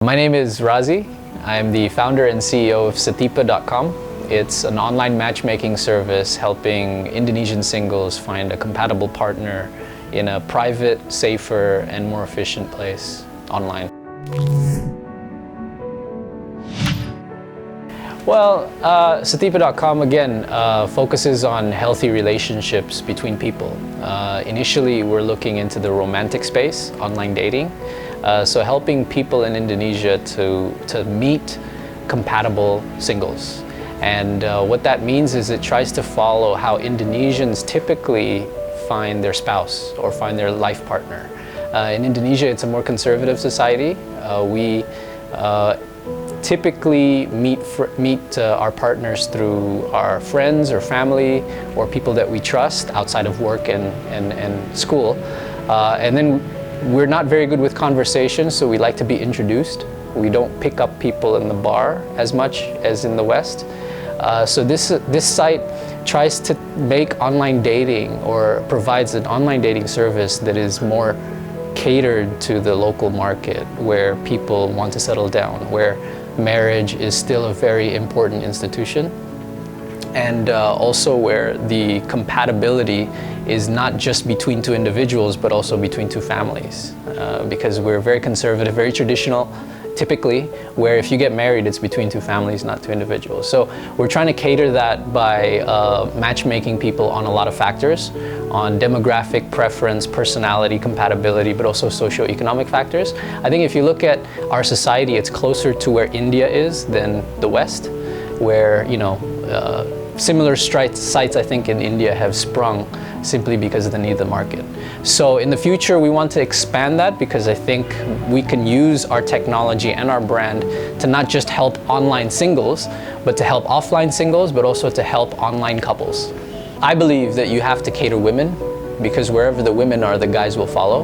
My name is Razi. I'm the founder and CEO of Setipe.com. It's an online matchmaking service helping Indonesian singles find a compatible partner in a private, safer, and more efficient place online. Well, Setipe.com again focuses on healthy relationships between people. Initially, we're looking into the romantic space, online dating. So helping people in Indonesia to meet compatible singles. And what that means is it tries to follow how Indonesians typically find their spouse or find their life partner. In Indonesia, it's a more conservative society. We typically meet our partners through our friends or family or people that we trust outside of work and school. And then we're not very good with conversation, so we like to be introduced. We don't pick up people in the bar as much as in the West. So this site tries to make online dating or provides an online dating service that is more catered to the local market, where people want to settle down, where marriage is still a very important institution, and also where the compatibility is not just between two individuals, but also between two families. Because we're very conservative, very traditional, typically, where if you get married, it's between two families, not two individuals. So we're trying to cater that by matchmaking people on a lot of factors, on demographic preference, personality, compatibility, but also socioeconomic factors. I think if you look at our society, it's closer to where India is than the West, where, you know, similar sites, I think, in India have sprung simply because of the need of the market. So in the future, we want to expand that, because I think we can use our technology and our brand to not just help online singles, but to help offline singles, but also to help online couples. I believe that you have to cater women, because wherever the women are, the guys will follow.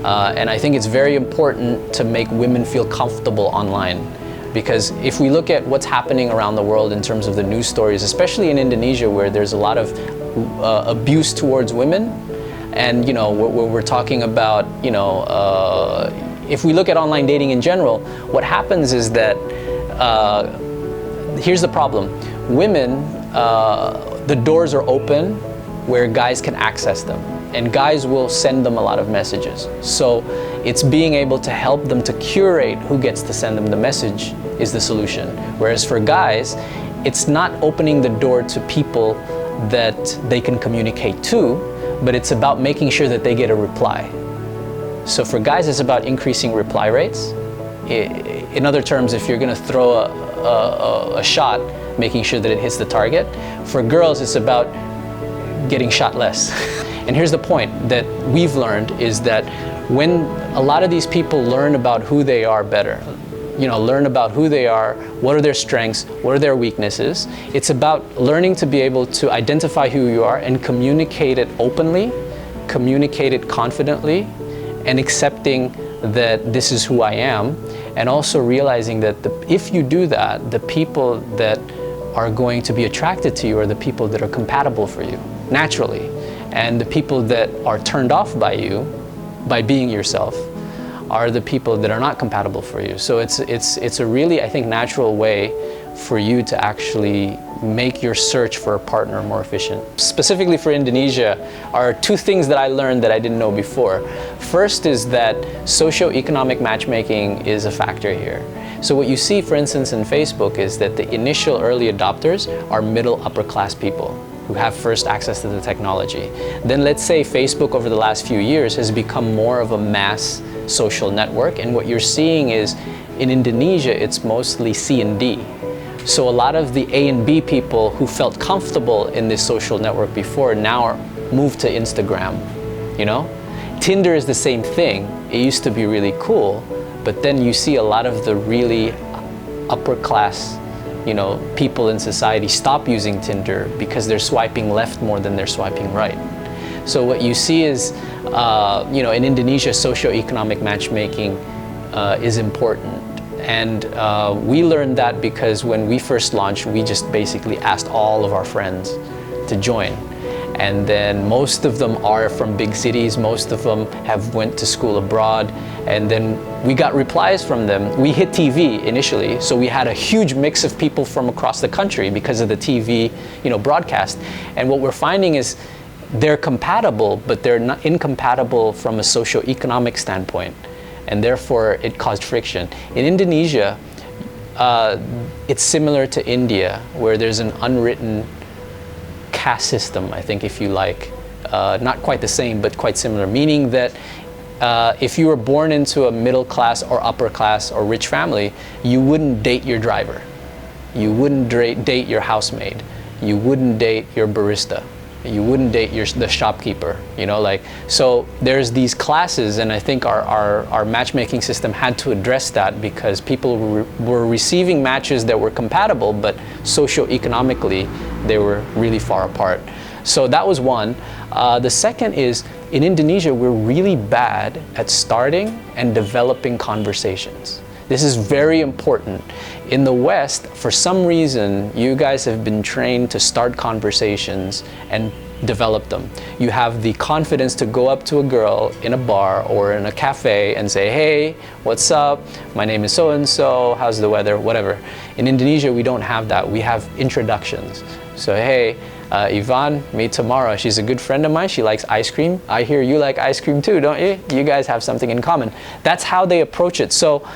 And I think it's very important to make women feel comfortable online. Because if we look at what's happening around the world in terms of the news stories, especially in Indonesia, where there's a lot of abuse towards women, and, you know, we're talking about, you know, if we look at online dating in general, what happens is that, here's the problem. Women, the doors are open where guys can access them, and guys will send them a lot of messages. So it's being able to help them to curate who gets to send them the message is the solution. Whereas for guys, it's not opening the door to people that they can communicate to, but it's about making sure that they get a reply. So for guys, it's about increasing reply rates. In other terms, if you're going to throw a shot, making sure that it hits the target. For girls, it's about getting shot less. And here's the point that we've learned is that when a lot of these people learn about who they are better, you know, learn about who they are, what are their strengths, what are their weaknesses, it's about learning to be able to identify who you are and communicate it openly, communicate it confidently, and accepting that this is who I am, and also realizing that if you do that, the people that are going to be attracted to you are the people that are compatible for you, naturally. And the people that are turned off by you, by being yourself, are the people that are not compatible for you. So it's a really, I think, natural way for you to actually make your search for a partner more efficient. Specifically for Indonesia, are two things that I learned that I didn't know before. First is that socioeconomic matchmaking is a factor here. So what you see, for instance, in Facebook is that the initial early adopters are middle upper class people who have first access to the technology. Then let's say Facebook over the last few years has become more of a mass social network, and what you're seeing is in Indonesia it's mostly C and D. So a lot of the A and B people who felt comfortable in this social network before now are moved to Instagram, you know? Tinder is the same thing. It used to be really cool, but then you see a lot of the really upper class, you know, people in society stop using Tinder because they're swiping left more than they're swiping right. So what you see is, you know, in Indonesia, socioeconomic matchmaking is important. And we learned that because when we first launched, we just basically asked all of our friends to join. and then most of them are from big cities, most of them have went to school abroad, and then we got replies from them. We hit TV initially, so we had a huge mix of people from across the country because of the TV, broadcast. And what we're finding is they're compatible, but they're not incompatible from a socio-economic standpoint, and therefore it caused friction. In Indonesia, it's similar to India, where there's an unwritten caste system, I think, if you like. Not quite the same, but quite similar, meaning that if you were born into a middle class or upper class or rich family, you wouldn't date your driver. You wouldn't date your housemaid. You wouldn't date your barista. You wouldn't date the shopkeeper, so there's these classes, and I think our matchmaking system had to address that because people were receiving matches that were compatible, but socioeconomically they were really far apart. So that was one. The second is, in Indonesia, we're really bad at starting and developing conversations. This is very important. In the West, for some reason, you guys have been trained to start conversations and develop them. You have the confidence to go up to a girl in a bar or in a cafe and say, hey, what's up? My name is so-and-so, how's the weather, whatever. In Indonesia, we don't have that. We have introductions. So, hey, Ivan, meet tomorrow. She's a good friend of mine. She likes ice cream. I hear you like ice cream too, don't you? You guys have something in common. That's how they approach it. So,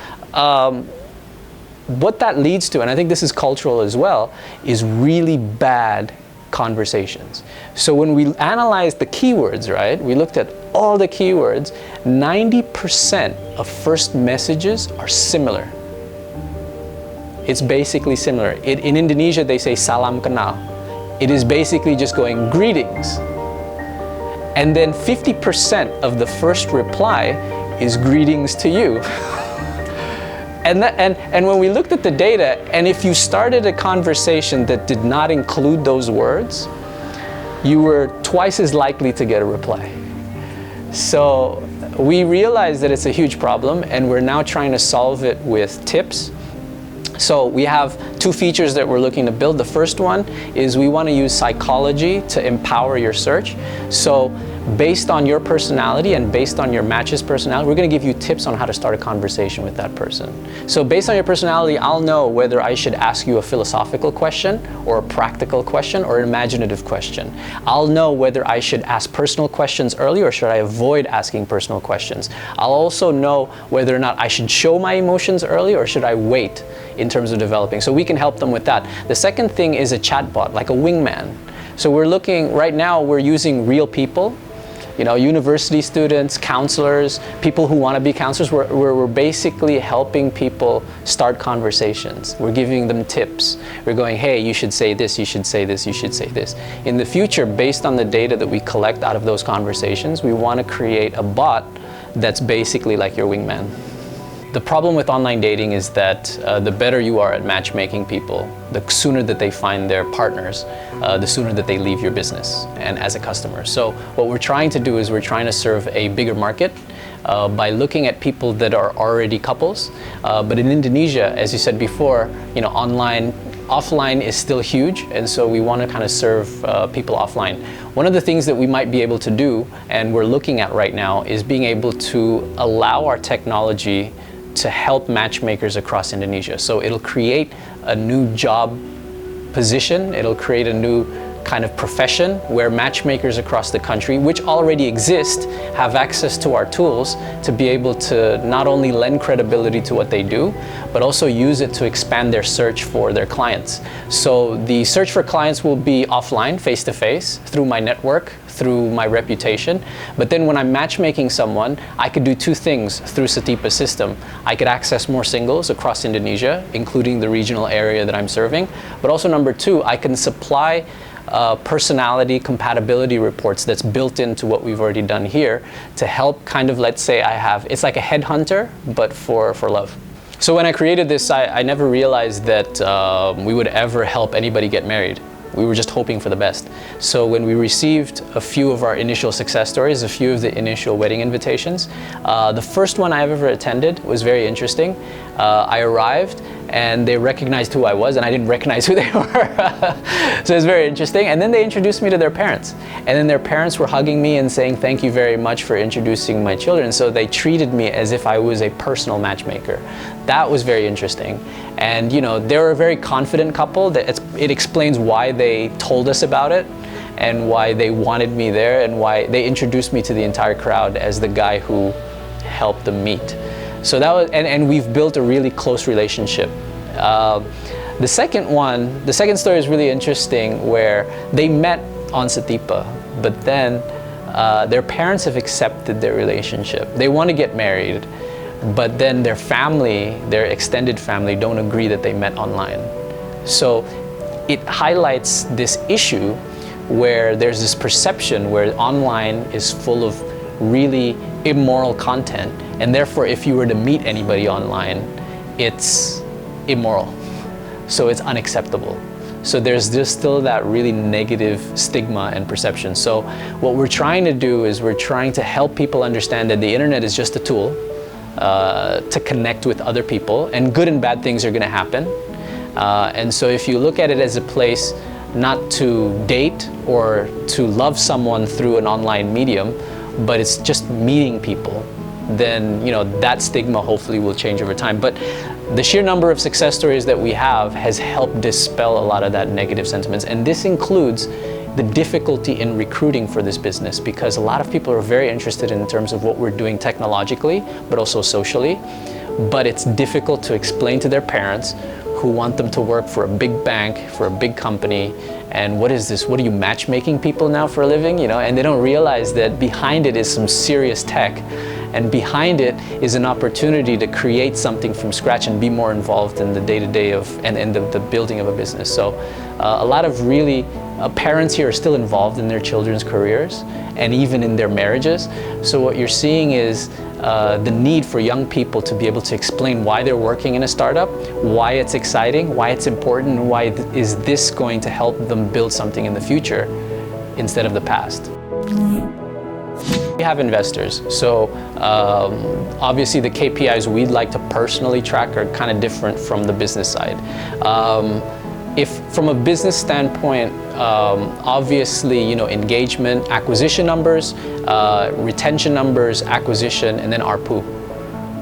what that leads to, and I think this is cultural as well, is really bad conversations. So when we analyzed the keywords, right, we looked at all the keywords, 90% of first messages are similar. It's basically similar. In Indonesia, they say salam kenal. It is basically just going greetings. And then 50% of the first reply is greetings to you. And when we looked at the data, and if you started a conversation that did not include those words, you were twice as likely to get a reply. So we realized that it's a huge problem, and we're now trying to solve it with tips. So we have two features that we're looking to build. The first one is we want to use psychology to empower your search. So based on your personality and based on your match's personality, we're going to give you tips on how to start a conversation with that person. So based on your personality, I'll know whether I should ask you a philosophical question or a practical question or an imaginative question. I'll know whether I should ask personal questions early or should I avoid asking personal questions. I'll also know whether or not I should show my emotions early or should I wait in terms of developing. So we can help them with that. The second thing is a chatbot, like a wingman. So we're looking, right now we're using real people, university students, counselors, people who want to be counselors. We're basically helping people start conversations. We're giving them tips. We're going, hey, you should say this, you should say this, you should say this. In the future, based on the data that we collect out of those conversations, we want to create a bot that's basically like your wingman. The problem with online dating is that the better you are at matchmaking people, the sooner that they find their partners, the sooner that they leave your business and as a customer. So what we're trying to do is we're trying to serve a bigger market by looking at people that are already couples. But in Indonesia, as you said before, offline is still huge, and so we want to kind of serve people offline. One of the things that we might be able to do, and we're looking at right now, is being able to allow our technology to help matchmakers across Indonesia. So it'll create a new job position, it'll create a new kind of profession where matchmakers across the country, which already exist, have access to our tools to be able to not only lend credibility to what they do, but also use it to expand their search for their clients. So the search for clients will be offline, face-to-face, through my network, through my reputation. But then when I'm matchmaking someone, I could do two things through Setipe system. I could access more singles across Indonesia, including the regional area that I'm serving. But also number two, I can supply personality compatibility reports that's built into what we've already done here to help kind of, let's say it's like a headhunter, but for love. So when I created this, I never realized that we would ever help anybody get married. We were just hoping for the best. So when we received a few of our initial success stories, a few of the initial wedding invitations, the first one I ever attended was very interesting. I arrived and they recognized who I was, and I didn't recognize who they were. So it's very interesting. And then they introduced me to their parents, and then their parents were hugging me and saying, thank you very much for introducing my children. So they treated me as if I was a personal matchmaker. That was very interesting. And you know, they were a very confident couple. It explains why they told us about it, and why they wanted me there, and why they introduced me to the entire crowd as the guy who helped them meet. So that was, and we've built a really close relationship. The second story is really interesting, where they met on Setipe, but then their parents have accepted their relationship. They want to get married, but then their family, their extended family, don't agree that they met online. So it highlights this issue where there's this perception where online is full of really immoral content, and therefore if you were to meet anybody online, it's immoral, so it's unacceptable. So there's just still that really negative stigma and perception. So what we're trying to do is we're trying to help people understand that the internet is just a tool to connect with other people, and good and bad things are going to happen. And so if you look at it as a place not to date or to love someone through an online medium, but it's just meeting people, then you know that stigma hopefully will change over time. But the sheer number of success stories that we have has helped dispel a lot of that negative sentiments, and this includes the difficulty in recruiting for this business, because a lot of people are very interested in terms of what we're doing technologically, but also socially, but it's difficult to explain to their parents who want them to work for a big bank, for a big company, and what is this? What are you, matchmaking people now for a living? You know, and they don't realize that behind it is some serious tech, and behind it is an opportunity to create something from scratch and be more involved in the day-to-day of and the building of a business. So a lot of really parents here are still involved in their children's careers and even in their marriages. So what you're seeing is the need for young people to be able to explain why they're working in a startup, why it's exciting, why it's important, and why is this going to help them build something in the future instead of the past. We have investors, so obviously the KPIs we'd like to personally track are kind of different from the business side. If from a business standpoint, obviously, you know, engagement, acquisition numbers, retention numbers, acquisition, and then ARPU.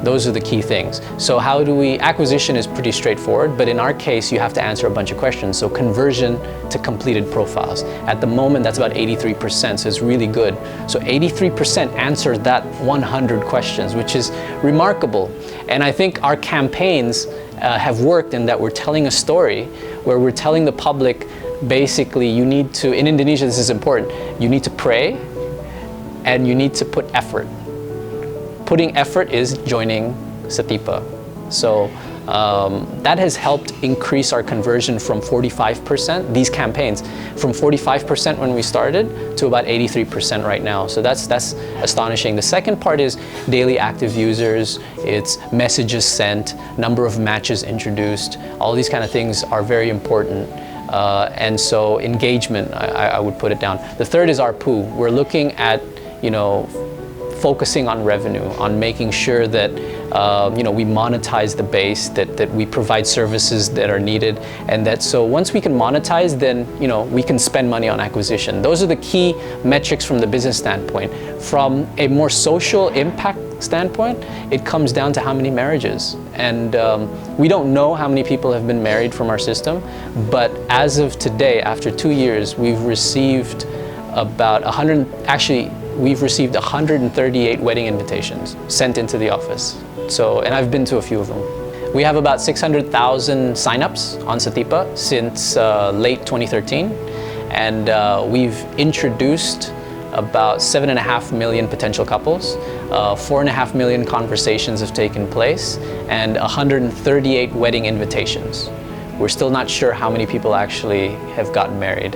Those are the key things. So how do we, acquisition is pretty straightforward, but in our case, you have to answer a bunch of questions. So conversion to completed profiles. At the moment, that's about 83%, so it's really good. So 83% answered that 100 questions, which is remarkable. And I think our campaigns have worked in that we're telling a story where we're telling the public, basically, you need to, in Indonesia, this is important, you need to pray and you need to put effort. Putting effort is joining Setipe. So that has helped increase our conversion from 45%, these campaigns, from 45% when we started to about 83% right now. So that's astonishing. The second part is daily active users, it's messages sent, number of matches introduced. All these kind of things are very important. And so engagement, I would put it down. The third is ARPU. We're looking at, you know, focusing on revenue, on making sure that you know, we monetize the base, that we provide services that are needed, and that so once we can monetize, then you know, we can spend money on acquisition. Those are the key metrics from the business standpoint. From a more social impact standpoint, it comes down to how many marriages. And we don't know how many people have been married from our system, but as of today, after 2 years, we've received about 100, actually, we've received 138 wedding invitations sent into the office. So, and I've been to a few of them. We have about 600,000 signups on Setipe since late 2013. And we've introduced about 7.5 million potential couples. 4.5 million conversations have taken place and 138 wedding invitations. We're still not sure how many people actually have gotten married.